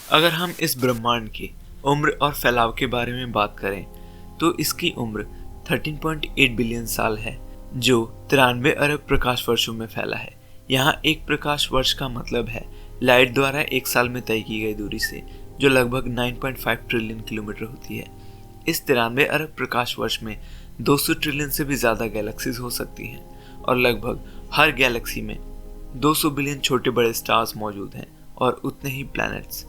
अगर हम इस ब्रह्मांड की उम्र और फैलाव के बारे में बात करें तो इसकी उम्र 13.8 बिलियन साल है, जो 93 अरब प्रकाश वर्षों में फैला है। यहाँ एक प्रकाश वर्ष का मतलब है लाइट द्वारा एक साल में तय की गई दूरी से, जो लगभग 9.5 ट्रिलियन किलोमीटर होती है। इस 93 अरब प्रकाश वर्ष में 200 ट्रिलियन से भी ज़्यादा गैलेक्सीज हो सकती हैं और लगभग हर गैलेक्सी में 200 बिलियन छोटे बड़े स्टार्स मौजूद हैं और उतने ही प्लैनेट्स।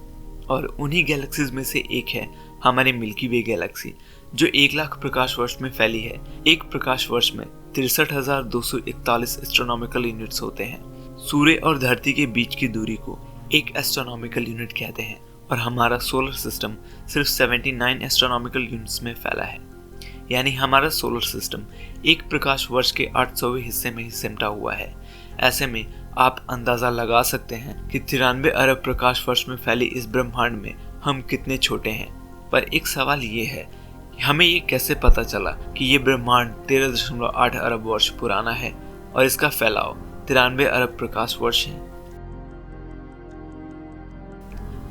और उन्हीं गैलेक्सीज में से एक है हमारी मिल्की वे गैलेक्सी, जो 1 लाख प्रकाश वर्ष में फैली है। एक प्रकाश वर्ष में 63,241 एस्ट्रोनॉमिकल यूनिट्स होते हैं। सूर्य और धरती के बीच की दूरी को एक एस्ट्रोनॉमिकल यूनिट कहते हैं और हमारा सोलर सिस्टम सिर्फ 79 एस्ट्रोनॉमिकल यूनिट्स में फैला है। यानी हमारा सोलर सिस्टम एक प्रकाश वर्ष के 800वें हिस्से में ही सिमटा हुआ है। ऐसे में आप अंदाजा लगा सकते हैं कि 93 अरब प्रकाश वर्ष में फैली इस ब्रह्मांड में हम कितने छोटे हैं। पर एक सवाल ये है, हमें ये कैसे पता चला कि ये ब्रह्मांड 13.8 अरब वर्ष पुराना है और इसका फैलाव 93 अरब प्रकाश वर्ष है।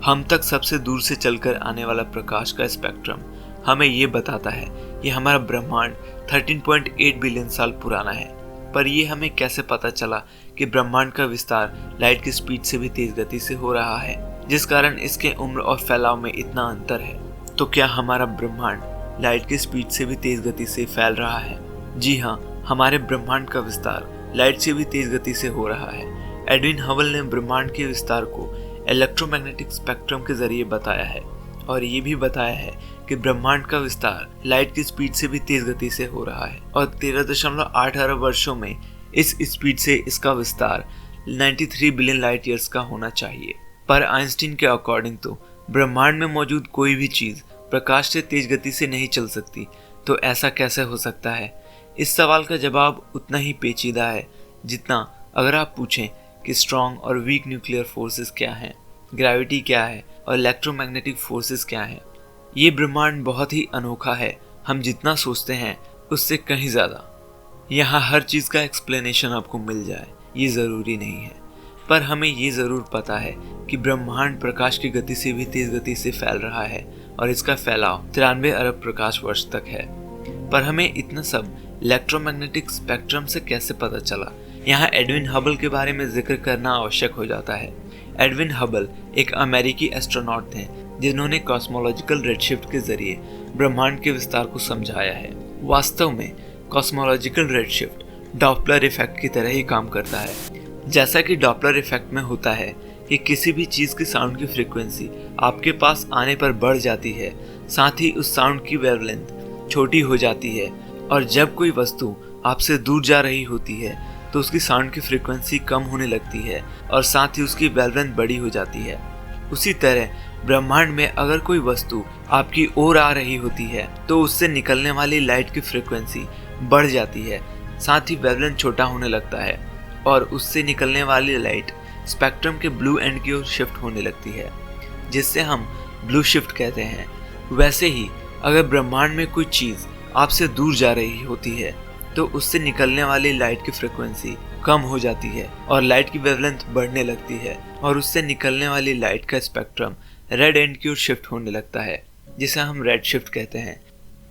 हम तक सबसे दूर से चलकर आने वाला प्रकाश का स्पेक्ट्रम हमें ये बताता है कि हमारा ब्रह्मांड 13.8 बिलियन साल पुराना है। पर यह हमें कैसे पता चला कि ब्रह्मांड का विस्तार लाइट की स्पीड से भी तेज गति से हो रहा है, जिस कारण इसके उम्र और फैलाव में इतना अंतर है। तो क्या हमारा ब्रह्मांड लाइट की स्पीड से भी तेज गति से फैल रहा है? जी हाँ, हमारे ब्रह्मांड का विस्तार लाइट से भी तेज गति से हो रहा है। एडविन हबल ने ब्रह्मांड के विस्तार को इलेक्ट्रोमैग्नेटिक स्पेक्ट्रम के जरिए बताया है और ये भी बताया है कि ब्रह्मांड का विस्तार लाइट की स्पीड से भी तेज गति से हो रहा है और 13.8 अरब वर्षों में इस स्पीड से इसका विस्तार 93 बिलियन लाइट ईयर्स का होना चाहिए। पर आइंस्टीन के अकॉर्डिंग तो ब्रह्मांड में मौजूद कोई भी चीज प्रकाश से तेज गति से नहीं चल सकती, तो ऐसा कैसे हो सकता है? इस सवाल का जवाब उतना ही पेचीदा है जितना अगर आप पूछें कि स्ट्रॉन्ग और वीक न्यूक्लियर फोर्सेस क्या हैं, ग्रेविटी क्या है और इलेक्ट्रोमैग्नेटिक फोर्सेस क्या हैं। ये ब्रह्मांड बहुत ही अनोखा है, हम जितना सोचते हैं उससे कहीं ज़्यादा। यहाँ हर चीज़ का एक्सप्लेनेशन आपको मिल जाए ये ज़रूरी नहीं है, पर हमें ये ज़रूर पता है कि ब्रह्मांड प्रकाश की गति से भी तेज़ गति से फैल रहा है और इसका फैलाव 93 अरब प्रकाश वर्ष तक है। पर हमें इतना सब इलेक्ट्रोमैग्नेटिक स्पेक्ट्रम से कैसे पता चला? यहाँ एडविन हबल के बारे में जिक्र करना आवश्यक हो जाता है। एडविन हबल एक अमेरिकी एस्ट्रोनॉट थे जिन्होंने कॉस्मोलॉजिकल रेडशिफ्ट के जरिए ब्रह्मांड के विस्तार को समझाया है। वास्तव में कॉस्मोलॉजिकल रेडशिफ्ट डॉपलर इफेक्ट की तरह ही काम करता है। जैसा कि डॉपलर इफेक्ट में होता है कि किसी भी चीज़ की साउंड की फ्रीक्वेंसी आपके पास आने पर बढ़ जाती है, साथ ही उस साउंड की वेवलेंथ छोटी हो जाती है, और जब कोई वस्तु आपसे दूर जा रही होती है तो उसकी साउंड की फ्रीक्वेंसी कम होने लगती है और साथ ही उसकी वेवलेंथ बड़ी हो जाती है। उसी तरह ब्रह्मांड में अगर कोई वस्तु आपकी ओर आ रही होती है तो उससे निकलने वाली लाइट की फ्रीक्वेंसी बढ़ जाती है, साथ ही वेवलेंथ छोटा होने लगता है और उससे निकलने वाली लाइट स्पेक्ट्रम के ब्लू एंड की ओर शिफ्ट होने लगती है, जिससे हम ब्लू शिफ्ट कहते हैं। वैसे ही अगर ब्रह्मांड में कोई चीज़ आपसे दूर जा रही होती है तो उससे निकलने वाली लाइट की फ्रीक्वेंसी कम हो जाती है और लाइट की वेवलेंथ बढ़ने लगती है और उससे निकलने वाली लाइट का स्पेक्ट्रम रेड एंड की ओर शिफ्ट होने लगता है, जिसे हम रेड शिफ्ट कहते हैं।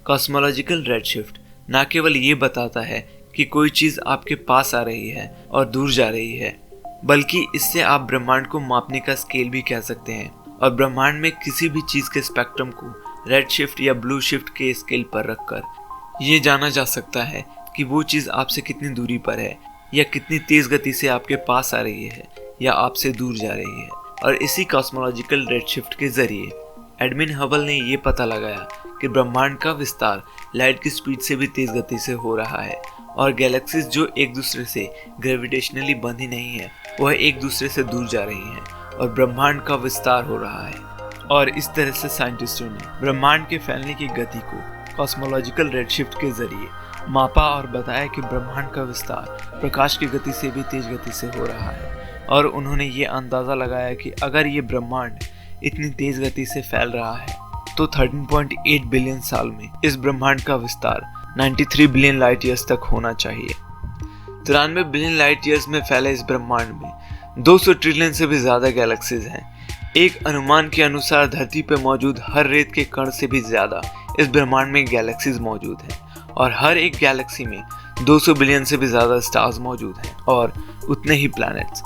कॉस्मोलॉजिकल रेड शिफ्ट न केवल ये बताता है कि कोई चीज़ आपके पास आ रही है और दूर जा रही है, बल्कि इससे आप ब्रह्मांड को मापने का स्केल भी कह सकते हैं और ब्रह्मांड में किसी भी चीज़ के स्पेक्ट्रम को रेड शिफ्ट या ब्लू शिफ्ट के स्केल पर रखकर ये जाना जा सकता है कि वो चीज़ आपसे कितनी दूरी पर है या कितनी तेज़ गति से आपके पास आ रही है या आपसे दूर जा रही है। और इसी कॉस्मोलॉजिकल रेडशिफ्ट के जरिए एडविन हबल ने ये पता लगाया कि ब्रह्मांड का विस्तार लाइट की स्पीड से भी तेज़ गति से हो रहा है और गैलेक्सीज जो एक दूसरे से ग्रेविटेशनली बंधी नहीं है वह एक दूसरे से दूर जा रही हैं और ब्रह्मांड का विस्तार हो रहा है। और इस तरह से साइंटिस्टों ने ब्रह्मांड के फैलने की गति को कॉस्मोलॉजिकल रेडशिफ्ट के जरिए मापा और बताया कि ब्रह्मांड का विस्तार प्रकाश की गति से भी तेज गति से हो रहा है। और उन्होंने ये अंदाज़ा लगाया कि अगर ये ब्रह्मांड इतनी तेज गति से फैल रहा है तो 13.8 बिलियन साल में इस ब्रह्मांड का विस्तार 93 बिलियन लाइट ईयर्स तक होना चाहिए। 93 बिलियन लाइट ईयर्स में फैले इस ब्रह्मांड में 200 ट्रिलियन से भी ज़्यादा गैलेक्सीज हैं। एक अनुमान के अनुसार धरती पर मौजूद हर रेत के कण से भी ज्यादा इस ब्रह्मांड में गैलेक्सीज मौजूद हैं और हर एक गैलेक्सी में 200 बिलियन से भी ज्यादा स्टार्स मौजूद हैं और उतने ही प्लैनेट्स।